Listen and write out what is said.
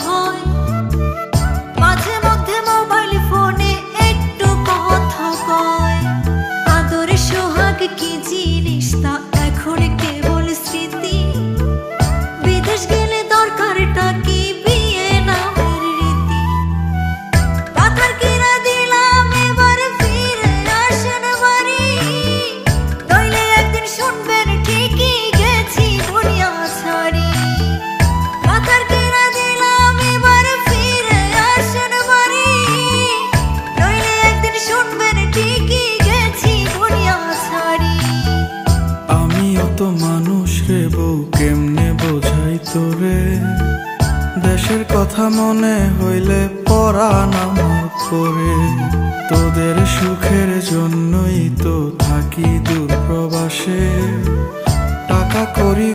হয়, মাঝে মধ্যে মোবাইল ফোনে একটু কথা কয়। আদরে সোহাগ কি জিনিস তা এখন কেবল স্মৃতি, বিদেশ গেলে দরকারটা কি বিয়ে নামের রীতি। পাথর কিনা দিলাম এবার ফিরে আসেন বাড়ি, নইলে একদিন শুনবেন ঠিকই গেছি দুনিয়া ছাড়ি। পাথর কিনা দিলাম এবার ফিরে আসেন বাড়ি, নইলে একদিন শুনবেন ঠিকই গেছি দুনিয়া ছাড়ি। আমিও তো মানুষ রে বউ, কেমনে বোঝাই তোরে, দেশের কথা মনে হইলে পরাণ আমার করে। তোদের সুখের জন্যই তো থাকি দূর প্রবাসে, টাকা করি